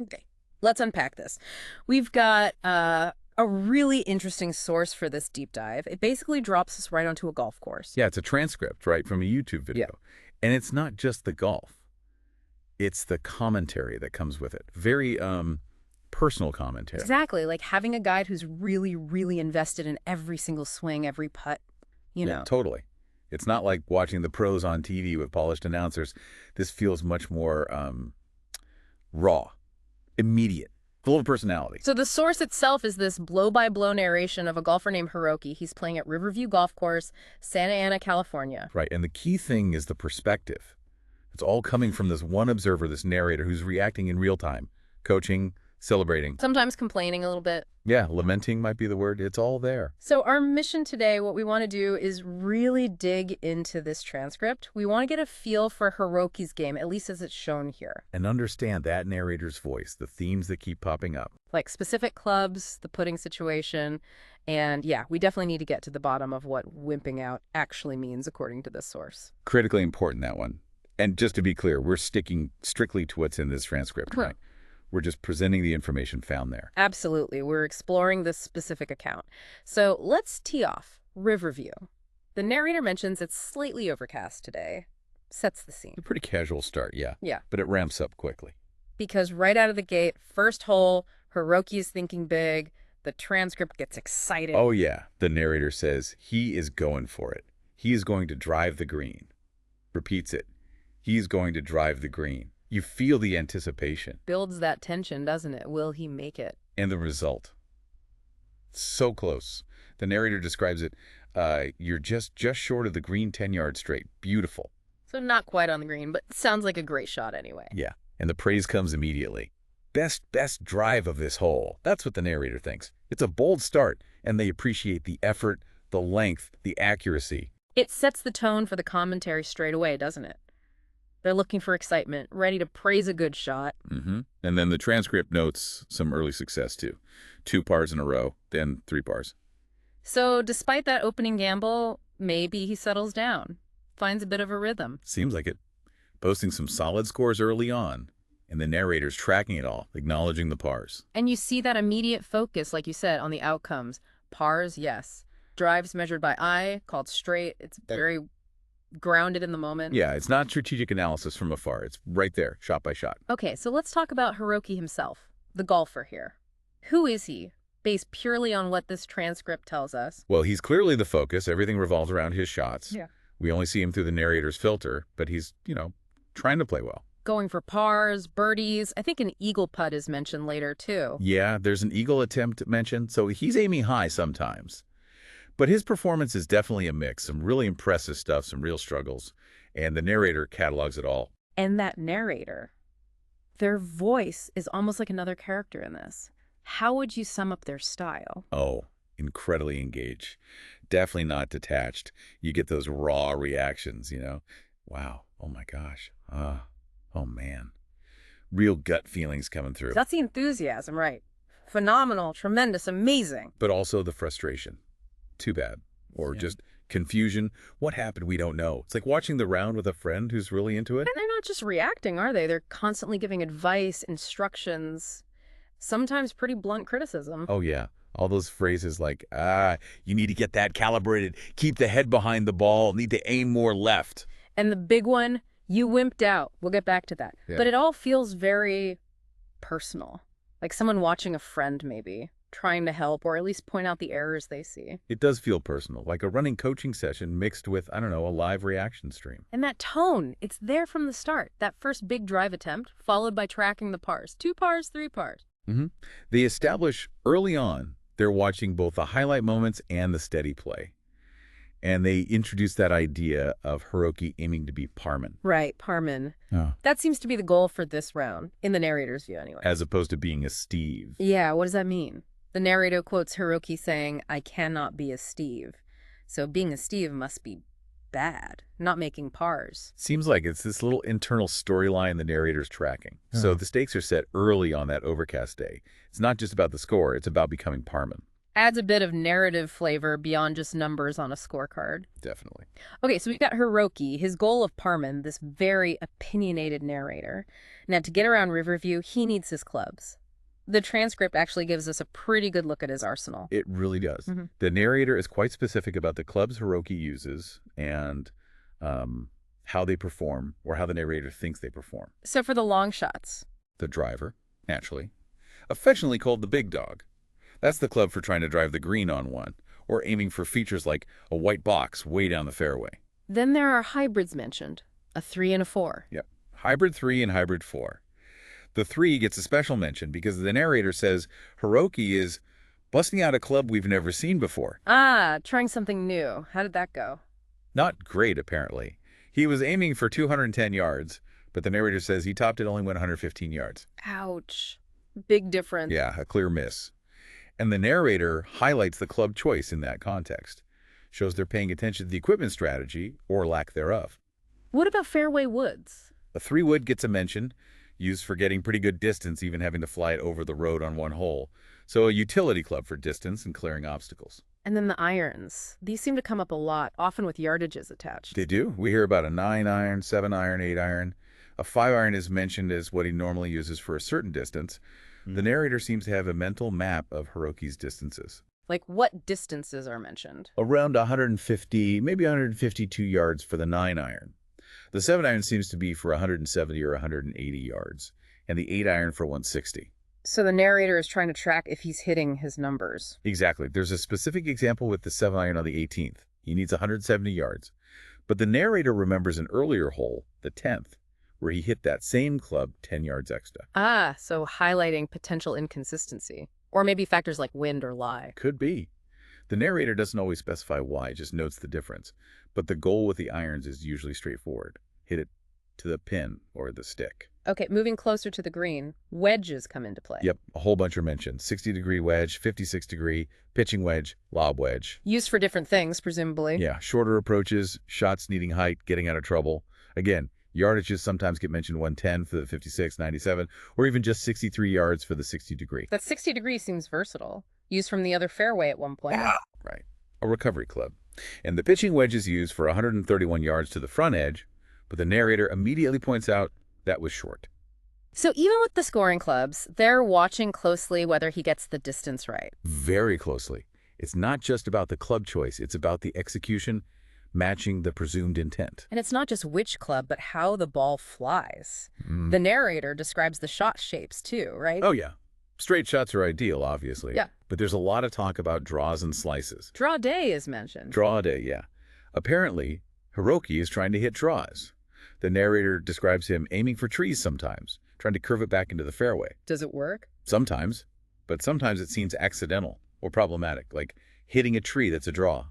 Okay, let's unpack this. We've got a really interesting source for this deep dive. It basically drops us right onto a golf course. Yeah, it's a transcript, right, from a YouTube Yeah. video. And it's not just the golf. It's the commentary that comes with it. Very personal commentary. Exactly, like having a guide who's really, really invested in every single swing, every putt, you Yeah, know. totally. It's not like watching the pros on TV with polished announcers. This feels much more raw, immediate, full of personality. So the source itself is this blow-by-blow narration of a golfer named Hiroki. He's playing at Riverview Golf Course, Santa Ana, California. Right, and the key thing is the perspective. It's all coming from this one observer, this narrator who's reacting in real time, coaching, celebrating. Sometimes complaining a little bit. Yeah, lamenting might be the word. It's all there. So our mission today, what we want to do is really dig into this transcript. We want to get a feel for Hiroki's game, at least as it's shown here. And understand that narrator's voice, the themes that keep popping up. Like specific clubs, the putting situation, and yeah, we definitely need to get to the bottom of what wimping out actually means according to this source. Critically important, that one. And just to be clear, we're sticking strictly to what's in this transcript, right? We're just presenting the information found there. Absolutely. We're exploring this specific account. So let's tee off Riverview. The narrator mentions it's slightly overcast today. Sets the scene. A pretty casual start, yeah. Yeah. But it ramps up quickly. Because right out of the gate, first hole, Hiroki is thinking big. The transcript gets excited. Oh, yeah. The narrator says he is going for it. He is going to drive the green. Repeats it. He's going to drive the green. You feel the anticipation. Builds that tension, doesn't it? Will he make it? And the result. So close. The narrator describes it, you're just short of the green 10-yard straight. Beautiful. So not quite on the green, but sounds like a great shot anyway. Yeah, and the praise comes immediately. Best drive of this hole. That's what the narrator thinks. It's a bold start, and they appreciate the effort, the length, the accuracy. It sets the tone for the commentary straight away, doesn't it? They're looking for excitement, ready to praise a good shot. And then the transcript notes some early success, too. 2 pars in a row, then 3 pars. So despite that opening gamble, maybe he settles down, finds a bit of a rhythm. Seems like it. Posting some solid scores early on, and the narrator's tracking it all, acknowledging the pars. And you see that immediate focus, like you said, on the outcomes. Pars, yes. Drives measured by eye, called straight. It's very grounded in the moment. Yeah, it's not strategic analysis from afar. It's right there, shot by shot. Okay, so let's talk about Hiroki himself, the golfer here. Who is he, based purely on what this transcript tells us? Well, he's clearly the focus. Everything revolves around his shots. Yeah. We only see him through the narrator's filter, but he's, trying to play well. Going for pars, birdies. I think an eagle putt is mentioned later, too. Yeah, there's an eagle attempt mentioned, so he's aiming high sometimes. But his performance is definitely a mix. Some really impressive stuff, some real struggles, and the narrator catalogs it all. And that narrator, their voice is almost like another character in this. How would you sum up their style? Oh, incredibly engaged. Definitely not detached. You get those raw reactions, Wow. Oh, my gosh. Oh, man. Real gut feelings coming through. That's the enthusiasm, right? Phenomenal, tremendous, amazing. But also the frustration. Too bad. Or just confusion. What happened? We don't know. It's like watching the round with a friend who's really into it. And they're not just reacting, are they? They're constantly giving advice, instructions, sometimes pretty blunt criticism. Oh, yeah. All those phrases like, you need to get that calibrated. Keep the head behind the ball. Need to aim more left. And the big one, you wimped out. We'll get back to that. Yeah. But it all feels very personal. Like someone watching a friend, maybe, trying to help or at least point out the errors they see. It does feel personal, like a running coaching session mixed with, a live reaction stream. And that tone, it's there from the start. That first big drive attempt, followed by tracking the pars. 2 pars, 3 pars. They establish early on they're watching both the highlight moments and the steady play. And they introduce that idea of Hiroki aiming to be parman. Right, parman. Oh. That seems to be the goal for this round, in the narrator's view anyway. As opposed to being a Steve. Yeah, what does that mean? The narrator quotes Hiroki saying, I cannot be a Steve. So being a Steve must be bad, not making pars. Seems like it's this little internal storyline the narrator's tracking. So the stakes are set early on that overcast day. It's not just about the score, it's about becoming parman. Adds a bit of narrative flavor beyond just numbers on a scorecard. Definitely. Okay, so we've got Hiroki, his goal of Parman, this very opinionated narrator. Now, to get around Riverview, he needs his clubs. The transcript actually gives us a pretty good look at his arsenal. It really does. hmm The narrator is quite specific about the clubs Hiroki uses and how they perform, or how the narrator thinks they perform. So for the long shots. The driver, naturally, affectionately called the big dog. That's the club for trying to drive the green on one, or aiming for features like a white box way down the fairway. Then there are hybrids mentioned, a 3 and a 4. Yep. Hybrid 3 and Hybrid 4. The 3 gets a special mention because the narrator says Hiroki is busting out a club we've never seen before. Ah, trying something new. How did that go? Not great, apparently. He was aiming for 210 yards, but the narrator says he topped it only went 115 yards. Ouch. Big difference. Yeah, a clear miss. And the narrator highlights the club choice in that context. Shows they're paying attention to the equipment strategy, or lack thereof. What about fairway woods? A 3-wood gets a mention, used for getting pretty good distance, even having to fly it over the road on one hole. So a utility club for distance and clearing obstacles. And then the irons. These seem to come up a lot, often with yardages attached. They do. We hear about a 9-iron, 7-iron, 8-iron. A 5-iron is mentioned as what he normally uses for a certain distance. The narrator seems to have a mental map of Hiroki's distances. Like what distances are mentioned? Around 150, maybe 152 yards for the 9-iron. The 7-iron seems to be for 170 or 180 yards, and the 8-iron for 160. So the narrator is trying to track if he's hitting his numbers. Exactly. There's a specific example with the 7-iron on the 18th. He needs 170 yards. But the narrator remembers an earlier hole, the 10th, where he hit that same club 10 yards extra. Ah, so highlighting potential inconsistency. Or maybe factors like wind or lie. Could be. The narrator doesn't always specify why, just notes the difference. But the goal with the irons is usually straightforward. Hit it to the pin or the stick. Okay, moving closer to the green, wedges come into play. Yep, a whole bunch are mentioned. 60-degree wedge, 56-degree, pitching wedge, lob wedge. Used for different things, presumably. Yeah, shorter approaches, shots needing height, getting out of trouble. Again, yardages sometimes get mentioned 110 for the 56, 97, or even just 63 yards for the 60-degree. That 60 degree seems versatile. Used from the other fairway at one point. Right. A recovery club. And the pitching wedge is used for 131 yards to the front edge, but the narrator immediately points out that was short. So even with the scoring clubs, they're watching closely whether he gets the distance right. Very closely. It's not just about the club choice, it's about the execution matching the presumed intent. And it's not just which club, but how the ball flies. The narrator describes the shot shapes too, right? Oh, yeah. Straight shots are ideal, obviously. Yeah. But there's a lot of talk about draws and slices. Draw day is mentioned. Draw day, yeah. Apparently, Hiroki is trying to hit draws. The narrator describes him aiming for trees sometimes, trying to curve it back into the fairway. Does it work? Sometimes, but sometimes it seems accidental or problematic, like hitting a tree that's a draw.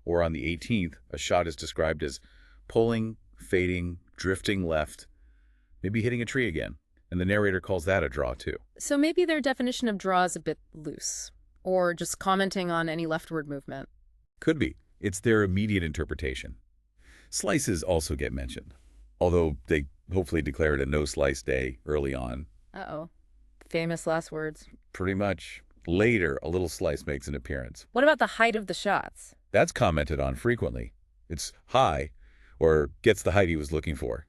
Or on the 18th, a shot is described as pulling, fading, drifting left, maybe hitting a tree again. And the narrator calls that a draw too. So maybe their definition of draw is a bit loose, or just commenting on any leftward movement. Could be. It's their immediate interpretation. Slices also get mentioned, although they hopefully declare it a no-slice day early on. Uh-oh. Famous last words. Pretty much. Later, a little slice makes an appearance. What about the height of the shots? That's commented on frequently. It's high, or gets the height he was looking for.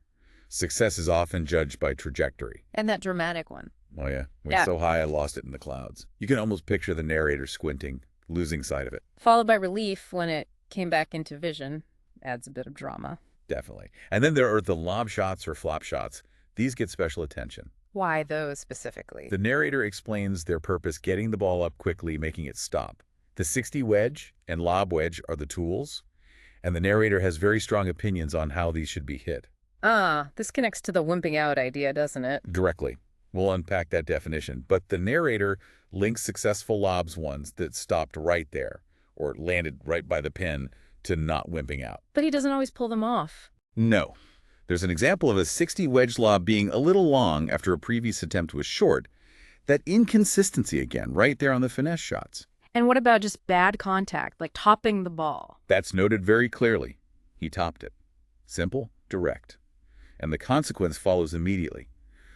Success is often judged by trajectory. And that dramatic one. Oh yeah, went so high I lost it in the clouds. You can almost picture the narrator squinting, losing sight of it. Followed by relief when it came back into vision. Adds a bit of drama. Definitely. And then there are the lob shots or flop shots. These get special attention. Why those specifically? The narrator explains their purpose, getting the ball up quickly, making it stop. The 60 wedge and lob wedge are the tools, and the narrator has very strong opinions on how these should be hit. This connects to the wimping out idea, doesn't it? Directly. We'll unpack that definition. But the narrator links successful lobs ones that stopped right there, or landed right by the pin, to not wimping out. But he doesn't always pull them off. No. There's an example of a 60 wedge lob being a little long after a previous attempt was short. That inconsistency again, right there on the finesse shots. And what about just bad contact, like topping the ball? That's noted very clearly. He topped it. Simple, direct. And the consequence follows immediately.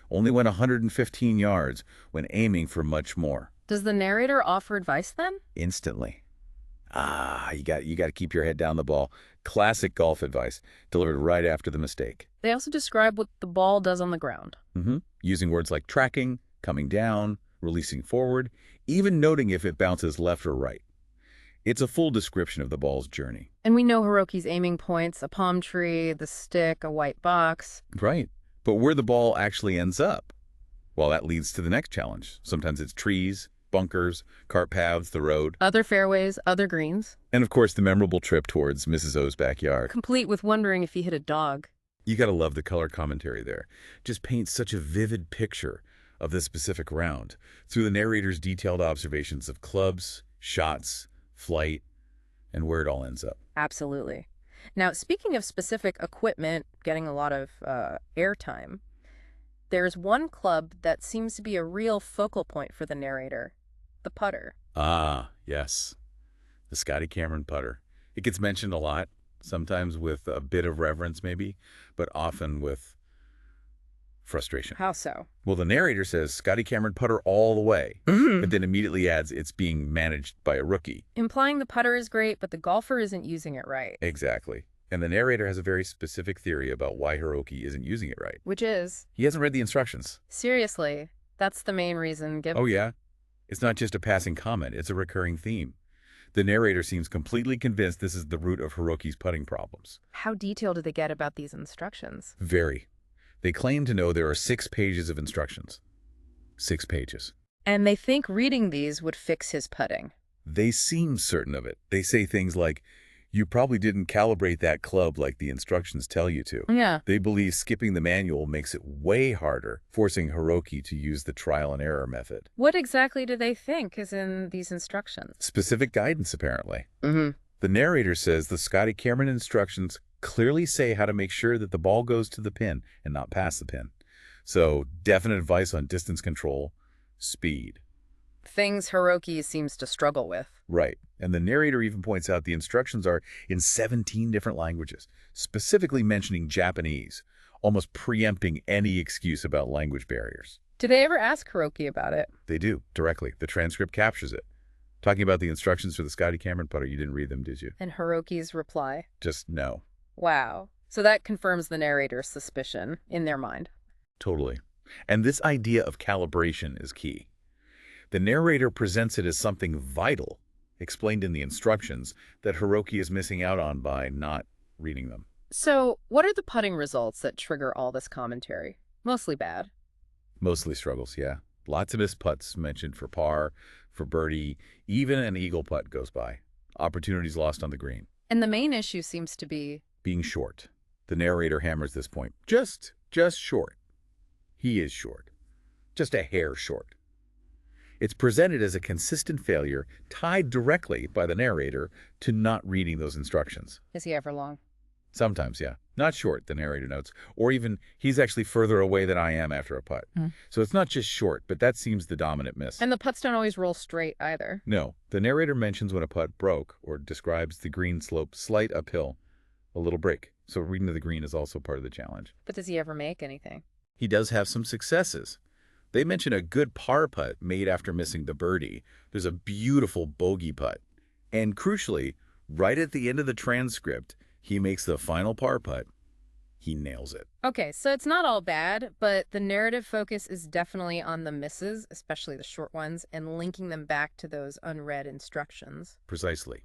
Only went 115 yards when aiming for much more. Does the narrator offer advice then? Instantly. You got to keep your head down the ball. Classic golf advice, delivered right after the mistake. They also describe what the ball does on the ground. Using words like tracking, coming down, releasing forward, even noting if it bounces left or right. It's a full description of the ball's journey. And we know Hiroki's aiming points, a palm tree, the stick, a white box. Right. But where the ball actually ends up, well, that leads to the next challenge. Sometimes it's trees, bunkers, cart paths, the road, Other fairways, other greens. and of course the memorable trip towards Mrs. O's backyard. Complete with wondering if he hit a dog. You gotta love the color commentary there. Just paints such a vivid picture of this specific round through the narrator's detailed observations of clubs, shots, flight, and where it all ends up. Absolutely. Now, speaking of specific equipment getting a lot of airtime, there's one club that seems to be a real focal point for the narrator, the putter. Ah, yes. The Scotty Cameron putter. It gets mentioned a lot, sometimes with a bit of reverence maybe, but often with frustration. How so? Well, the narrator says Scotty Cameron putter all the way, but then immediately adds it's being managed by a rookie. Implying the putter is great, but the golfer isn't using it right. Exactly. And the narrator has a very specific theory about why Hiroki isn't using it right. Which is, He hasn't read the instructions. seriously, that's the main reason given. Oh, yeah? It's not just a passing comment, it's a recurring theme. The narrator seems completely convinced this is the root of Hiroki's putting problems. How detailed do they get about these instructions? Very. They claim to know there are 6 pages of instructions. 6 pages. And they think reading these would fix his putting. They seem certain of it. They say things like, you probably didn't calibrate that club like the instructions tell you to. Yeah. They believe skipping the manual makes it way harder, forcing Hiroki to use the trial and error method. What exactly do they think is in these instructions? Specific guidance, apparently. Mm-hmm. The narrator says the Scotty Cameron instructions clearly say how to make sure that the ball goes to the pin and not past the pin. So, definite advice on distance control, speed. Things Hiroki seems to struggle with. Right. And the narrator even points out the instructions are in 17 different languages, specifically mentioning Japanese, almost preempting any excuse about language barriers. Do they ever ask Hiroki about it? They do, directly. The transcript captures it. Talking about the instructions for the Scotty Cameron putter, you didn't read them, did you? And Hiroki's reply? Just no. Wow. So that confirms the narrator's suspicion in their mind. Totally. And this idea of calibration is key. The narrator presents it as something vital, explained in the instructions, that Hiroki is missing out on by not reading them. So, what are the putting results that trigger all this commentary? Mostly bad. Mostly struggles, yeah. Lots of missed putts mentioned for par, for birdie, even an eagle putt goes by. Opportunities lost on the green. And the main issue seems to be Being short. The narrator hammers this point. Just short. He is short. Just a hair short. It's presented as a consistent failure tied directly by the narrator to not reading those instructions. is he ever long? Sometimes, yeah. Not short, the narrator notes. Or even, he's actually further away than I am after a putt. So it's not just short, but that seems the dominant miss. And the putts don't always roll straight either. No, the narrator mentions when a putt broke or describes the green slope slight uphill, a little break. So reading to the green is also part of the challenge. But does he ever make anything? He does have some successes. They mention a good par putt made after missing the birdie. There's a beautiful bogey putt. And crucially, right at the end of the transcript, he makes the final par putt. He nails it. Okay, so it's not all bad, but the narrative focus is definitely on the misses, especially the short ones, and linking them back to those unread instructions. Precisely.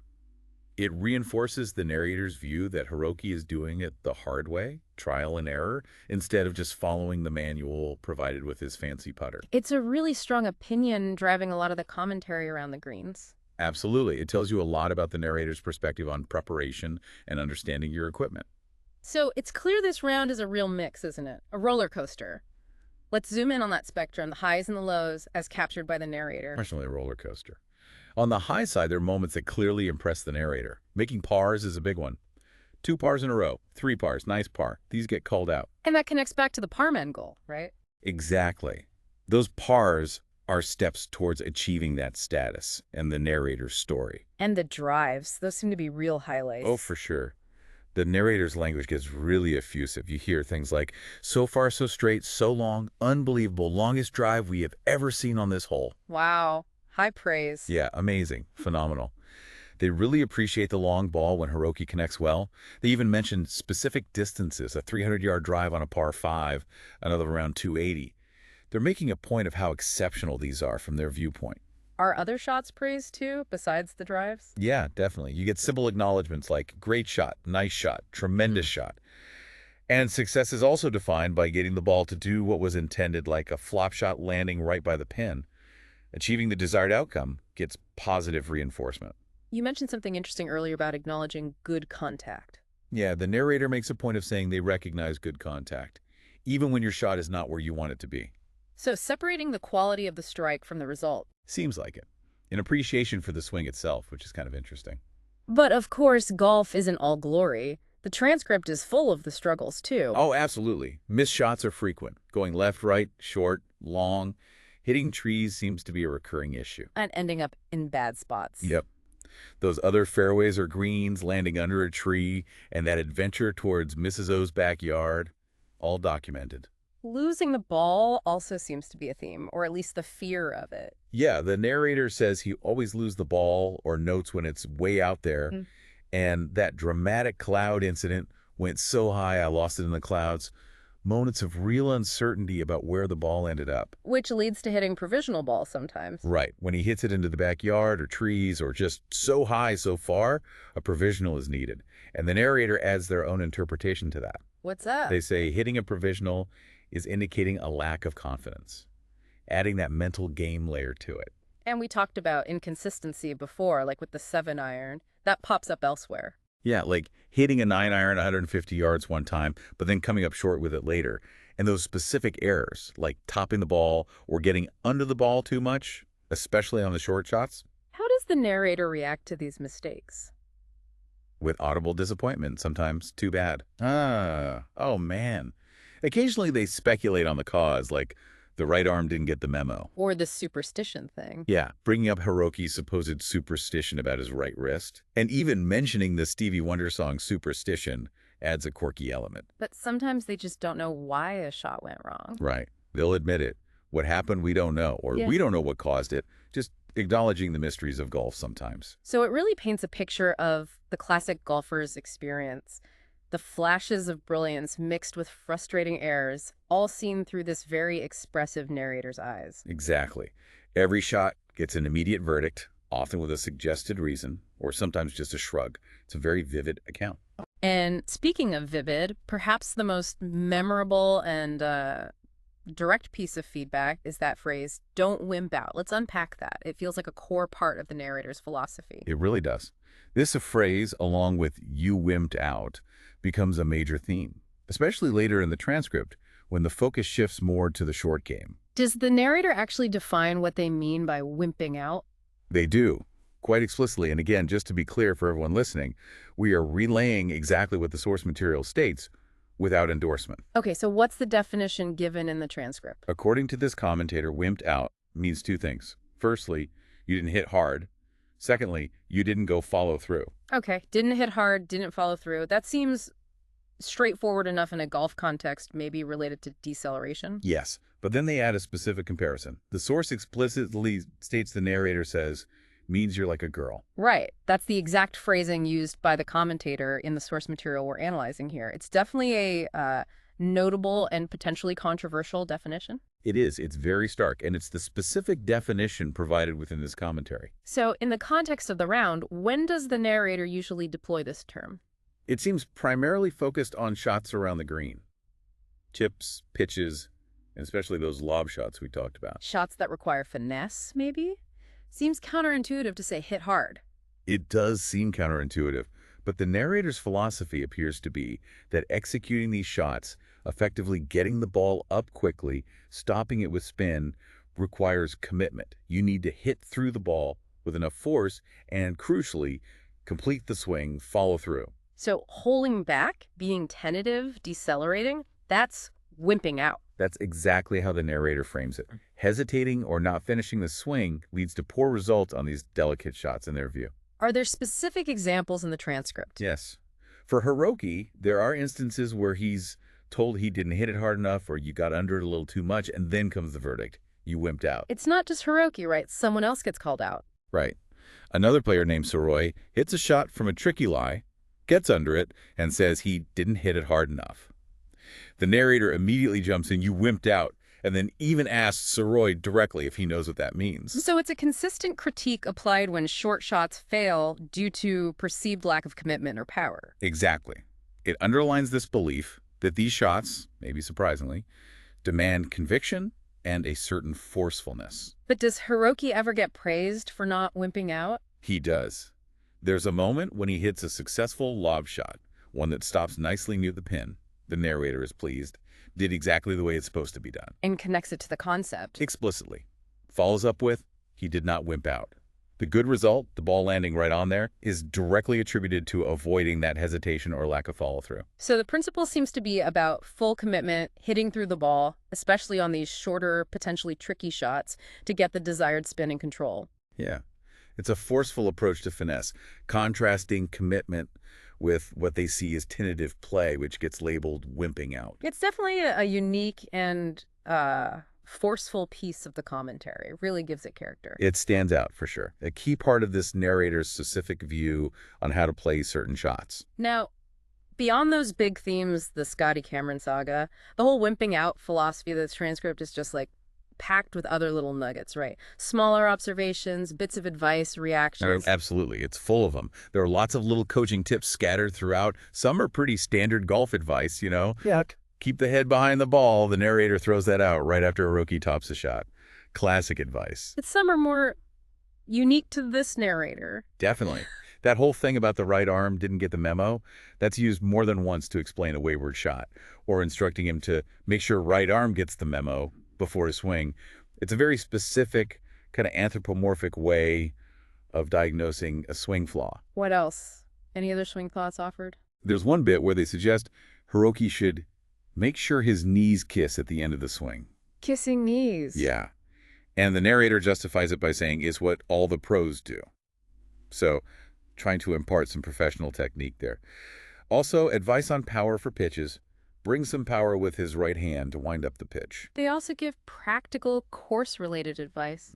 It reinforces the narrator's view that Hiroki is doing it the hard way, trial and error, instead of just following the manual provided with his fancy putter. It's a really strong opinion driving a lot of the commentary around the greens. Absolutely. It tells you a lot about the narrator's perspective on preparation and understanding your equipment. So it's clear this round is a real mix, isn't it? A roller coaster. Let's zoom in on that spectrum, the highs and the lows, as captured by the narrator. Personally, a roller coaster. On the high side, there are moments that clearly impress the narrator. Making pars is a big one. 2 pars in a row, 3 pars, nice par. These get called out. And that connects back to the parman goal, right? Exactly. Those pars are steps towards achieving that status and the narrator's story. And the drives, those seem to be real highlights. Oh, for sure. The narrator's language gets really effusive. You hear things like, so far so straight, so long, unbelievable, longest drive we have ever seen on this hole. Wow. High praise. Yeah, amazing. Phenomenal. They really appreciate the long ball when Hiroki connects well. They even mentioned specific distances, a 300-yard drive on a par 5, another around 280. They're making a point of how exceptional these are from their viewpoint. Are other shots praised too, besides the drives? Yeah, definitely. You get simple acknowledgments like great shot, nice shot, tremendous Hmm. shot. And success is also defined by getting the ball to do what was intended, like a flop shot landing right by the pin. Achieving the desired outcome gets positive reinforcement. You mentioned something interesting earlier about acknowledging good contact. Yeah, the narrator makes a point of saying they recognize good contact, even when your shot is not where you want it to be. So separating the quality of the strike from the result. Seems like it. An appreciation for the swing itself, which is kind of interesting. But of course, golf isn't all glory. The transcript is full of the struggles too. Oh, absolutely. Missed shots are frequent. Going left, right, short, long. Hitting trees seems to be a recurring issue. And ending up in bad spots. Yep. Those other fairways or greens, landing under a tree, and that adventure towards Mrs. O's backyard, all documented. Losing the ball also seems to be a theme, or at least the fear of it. Yeah, the narrator says he always loses the ball or notes when it's way out there, Mm. and that dramatic cloud incident went so high I lost it in the clouds. Moments of real uncertainty about where the ball ended up. Which leads to hitting provisional balls sometimes. Right, when he hits it into the backyard or trees or just so high so far, a provisional is needed. And the narrator adds their own interpretation to that. What's that? They say hitting a provisional is indicating a lack of confidence, adding that mental game layer to it. And we talked about inconsistency before, like with the 7-iron. That pops up elsewhere. Yeah, like hitting a 9-iron 150 yards one time, but then coming up short with it later. And those specific errors, like topping the ball or getting under the ball too much, especially on the short shots, How does the narrator react to these mistakes? with audible disappointment, sometimes too bad. Oh man. Occasionally they speculate on the cause, like the right arm didn't get the memo. Or the superstition thing. Yeah, bringing up Hiroki's supposed superstition about his right wrist. And even mentioning the Stevie Wonder song Superstition adds a quirky element. But sometimes they just don't know why a shot went wrong. Right. They'll admit it. What happened, we don't know, or Yeah. we don't know what caused it. Just acknowledging the mysteries of golf sometimes. So it really paints a picture of the classic golfer's experience. The flashes of brilliance mixed with frustrating errors, all seen through this very expressive narrator's eyes. Exactly. Every shot gets an immediate verdict, often with a suggested reason, or sometimes just a shrug. It's a very vivid account. And speaking of vivid, perhaps the most memorable and direct piece of feedback is that phrase, don't wimp out. Let's unpack that. It feels like a core part of the narrator's philosophy. It really does. This phrase, along with "you wimped out," becomes a major theme, especially later in the transcript when the focus shifts more to the short game. Does the narrator actually define what they mean by wimping out? They do, quite explicitly. And again, just to be clear for everyone listening, we are relaying exactly what the source material states without endorsement. Okay, so what's the definition given in the transcript? According to this commentator, wimped out means two things. Firstly, you didn't hit hard. Secondly, you didn't go follow through. Okay, didn't hit hard, didn't follow through. That seems straightforward enough in a golf context, maybe related to deceleration. Yes, but then they add a specific comparison. The source explicitly states the narrator says, means you're like a girl. Right. That's the exact phrasing used by the commentator in the source material we're analyzing here. It's definitely a notable and potentially controversial definition. It is. It's very stark, and it's the specific definition provided within this commentary. So in the context of the round, when does the narrator usually deploy this term? It seems primarily focused on shots around the green. Chips, pitches, and especially those lob shots we talked about. Shots that require finesse, maybe? Seems counterintuitive to say hit hard. It does seem counterintuitive, but the narrator's philosophy appears to be that executing these shots, effectively getting the ball up quickly, stopping it with spin, requires commitment. You need to hit through the ball with enough force and, crucially, complete the swing, follow through. So holding back, being tentative, decelerating, that's wimping out. That's exactly how the narrator frames it. Hesitating or not finishing the swing leads to poor results on these delicate shots in their view. Are there specific examples in the transcript? Yes. For Hiroki, there are instances where he's told he didn't hit it hard enough or you got under it a little too much, and then comes the verdict. You wimped out. It's not just Hiroki, right? Someone else gets called out. Right. Another player named Soroi hits a shot from a tricky lie, gets under it, and says he didn't hit it hard enough. The narrator immediately jumps in, you wimped out, and then even asks Soroi directly if he knows what that means. So it's a consistent critique applied when short shots fail due to perceived lack of commitment or power. Exactly. It underlines this belief that these shots, maybe surprisingly, demand conviction and a certain forcefulness. But does Hiroki ever get praised for not wimping out? He does. There's a moment when he hits a successful lob shot, one that stops nicely near the pin. The narrator is pleased. Did exactly the way it's supposed to be done. And connects it to the concept. Explicitly. Follows up with, he did not wimp out. The good result, the ball landing right on there, is directly attributed to avoiding that hesitation or lack of follow-through. So the principle seems to be about full commitment, hitting through the ball, especially on these shorter, potentially tricky shots, to get the desired spin and control. Yeah. It's a forceful approach to finesse, contrasting commitment with what they see as tentative play, which gets labeled wimping out. It's definitely a unique and forceful piece of the commentary. It really gives it character. It stands out for sure. A key part of this narrator's specific view on how to play certain shots. Now, beyond those big themes, the Scotty Cameron saga, the whole wimping out philosophy of this transcript is just like packed with other little nuggets, right? Smaller observations, bits of advice, reactions. Absolutely. It's full of them. There are lots of little coaching tips scattered throughout. Some are pretty standard golf advice, you know? Yeah. Keep the head behind the ball. The narrator throws that out right after Hiroki tops a shot. Classic advice. But some are more unique to this narrator. Definitely. That whole thing about the right arm didn't get the memo, that's used more than once to explain a wayward shot, or instructing him to make sure right arm gets the memo before his swing. It's a very specific, kind of anthropomorphic way of diagnosing a swing flaw. What else? Any other swing thoughts offered? There's one bit where they suggest Hiroki should make sure his knees kiss at the end of the swing. Kissing knees. Yeah. And the narrator justifies it by saying it's what all the pros do. So, trying to impart some professional technique there. Also, advice on power for pitches. Bring some power with his right hand to wind up the pitch. They also give practical course-related advice.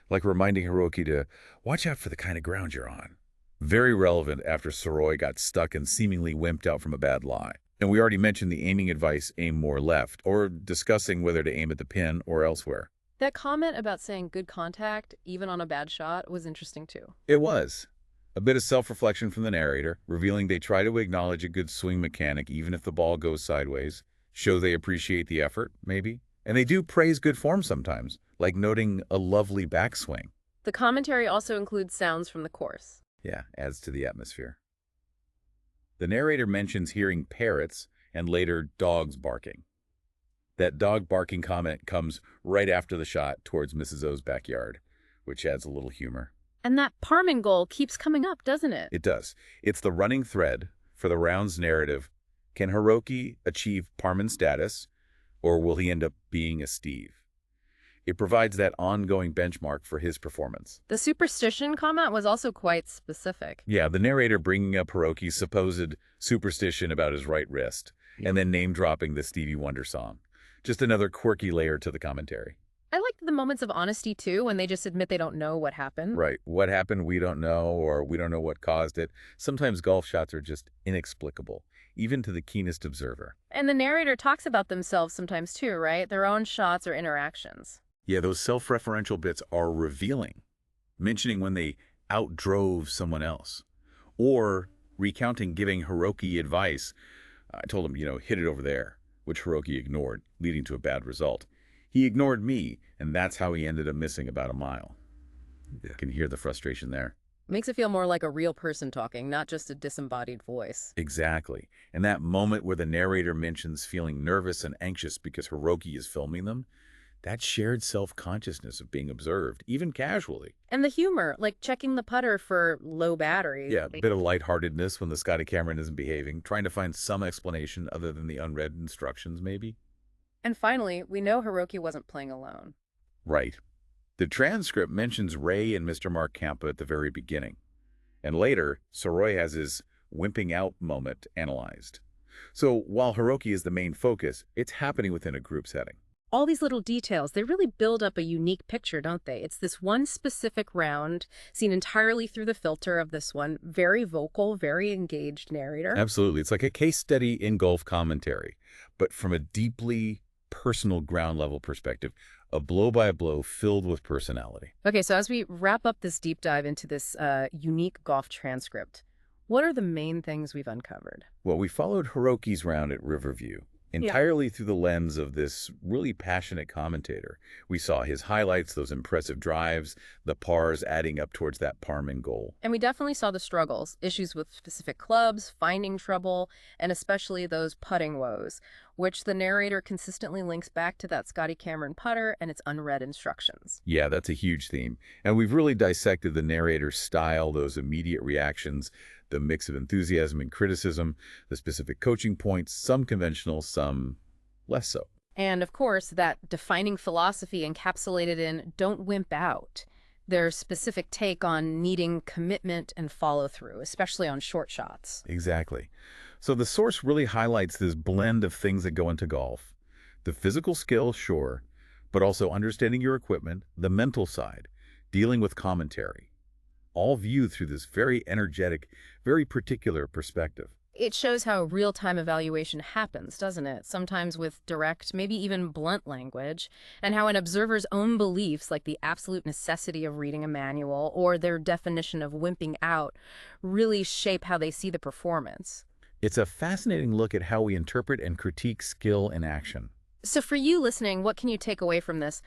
Like reminding Hiroki to watch out for the kind of ground you're on. Very relevant after Soroi got stuck and seemingly wimped out from a bad lie. And we already mentioned the aiming advice, aim more left, or discussing whether to aim at the pin or elsewhere. That comment about saying good contact, even on a bad shot, was interesting too. It was. A bit of self-reflection from the narrator, revealing they try to acknowledge a good swing mechanic even if the ball goes sideways. Show they appreciate the effort, maybe. And they do praise good form sometimes, like noting a lovely backswing. The commentary also includes sounds from the course. Yeah, adds to the atmosphere. The narrator mentions hearing parrots and later dogs barking. That dog barking comment comes right after the shot towards Mrs. O's backyard, which adds a little humor. And that Parman goal keeps coming up, doesn't it? It does. It's the running thread for the round's narrative. Can Hiroki achieve Parman status, or will he end up being a Steve? It provides that ongoing benchmark for his performance. The superstition comment was also quite specific. Yeah, the narrator bringing up Hiroki's supposed superstition about his right wrist, and then name-dropping the Stevie Wonder song. Just another quirky layer to the commentary. I liked the moments of honesty, too, when they just admit they don't know what happened. Right. What happened, we don't know, or we don't know what caused it. Sometimes golf shots are just inexplicable, even to the keenest observer. And the narrator talks about themselves sometimes, too, right? Their own shots or interactions. Yeah, those self-referential bits are revealing, mentioning when they outdrove someone else, or recounting giving Hiroki advice. I told him, hit it over there, which Hiroki ignored, leading to a bad result. He ignored me, and that's how he ended up missing about a mile. You can hear the frustration there. Makes it feel more like a real person talking, not just a disembodied voice. Exactly. And that moment where the narrator mentions feeling nervous and anxious because Hiroki is filming them, that shared self-consciousness of being observed, even casually. And the humor, like checking the putter for low battery. Yeah, a bit of lightheartedness when the Scotty Cameron isn't behaving, trying to find some explanation other than the unread instructions, maybe. And finally, we know Hiroki wasn't playing alone. Right. The transcript mentions Ray and Mr. Mark Campa at the very beginning. And later, Soroi has his wimping out moment analyzed. So while Hiroki is the main focus, it's happening within a group setting. All these little details, they really build up a unique picture, don't they? It's this one specific round, seen entirely through the filter of this one very vocal, very engaged narrator. Absolutely. It's like a case study in golf commentary, but from a deeply personal ground level perspective, a blow by blow filled with personality. Okay, so as we wrap up this deep dive into this unique golf transcript, what are the main things we've uncovered? Well, we followed Hiroki's round at Riverview Yeah. entirely through the lens of this really passionate commentator. We saw his highlights, those impressive drives, the pars adding up towards that Parman goal. And we definitely saw the struggles, issues with specific clubs, finding trouble, and especially those putting woes, which the narrator consistently links back to that Scotty Cameron putter and its unread instructions. Yeah, that's a huge theme. And we've really dissected the narrator's style, those immediate reactions, the mix of enthusiasm and criticism, the specific coaching points, some conventional, some less so. And of course, that defining philosophy encapsulated in don't wimp out. Their specific take on needing commitment and follow through, especially on short shots. Exactly. So the source really highlights this blend of things that go into golf. The physical skill, sure, but also understanding your equipment, the mental side, dealing with commentary, all viewed through this very energetic, very particular perspective. It shows how real-time evaluation happens, doesn't it? Sometimes with direct, maybe even blunt language, and how an observer's own beliefs, like the absolute necessity of reading a manual or their definition of wimping out, really shape how they see the performance. It's a fascinating look at how we interpret and critique skill in action. So for you listening, what can you take away from this?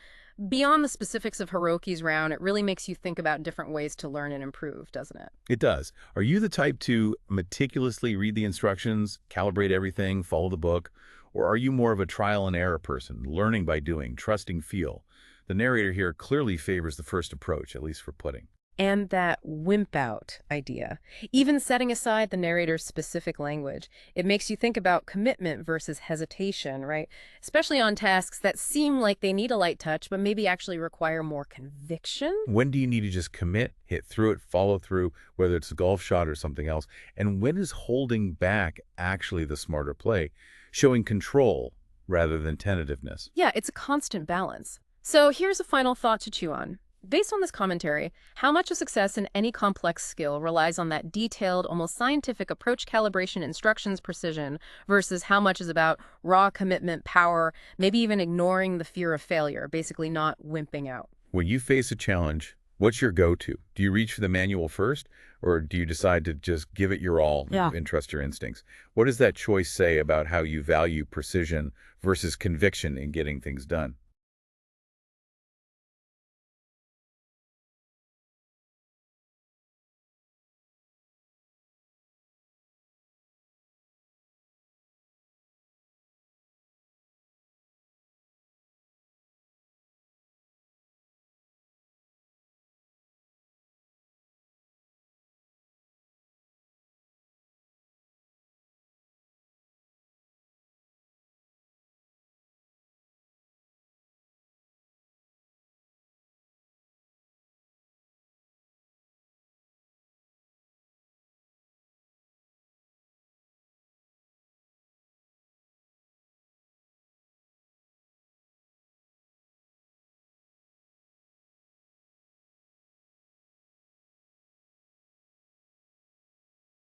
Beyond the specifics of Hiroki's round, it really makes you think about different ways to learn and improve, doesn't it? It does. Are you the type to meticulously read the instructions, calibrate everything, follow the book? Or are you more of a trial and error person, learning by doing, trusting feel? The narrator here clearly favors the first approach, at least for putting. And that wimp out idea. Even setting aside the narrator's specific language, it makes you think about commitment versus hesitation, right? Especially on tasks that seem like they need a light touch, but maybe actually require more conviction. When do you need to just commit, hit through it, follow through, whether it's a golf shot or something else? And when is holding back actually the smarter play, showing control rather than tentativeness? Yeah, it's a constant balance. So here's a final thought to chew on. Based on this commentary, how much of success in any complex skill relies on that detailed, almost scientific approach, calibration, instructions, precision, versus how much is about raw commitment, power, maybe even ignoring the fear of failure, basically not wimping out? When you face a challenge, what's your go-to? Do you reach for the manual first, or do you decide to just give it your all Yeah. and trust your instincts? What does that choice say about how you value precision versus conviction in getting things done?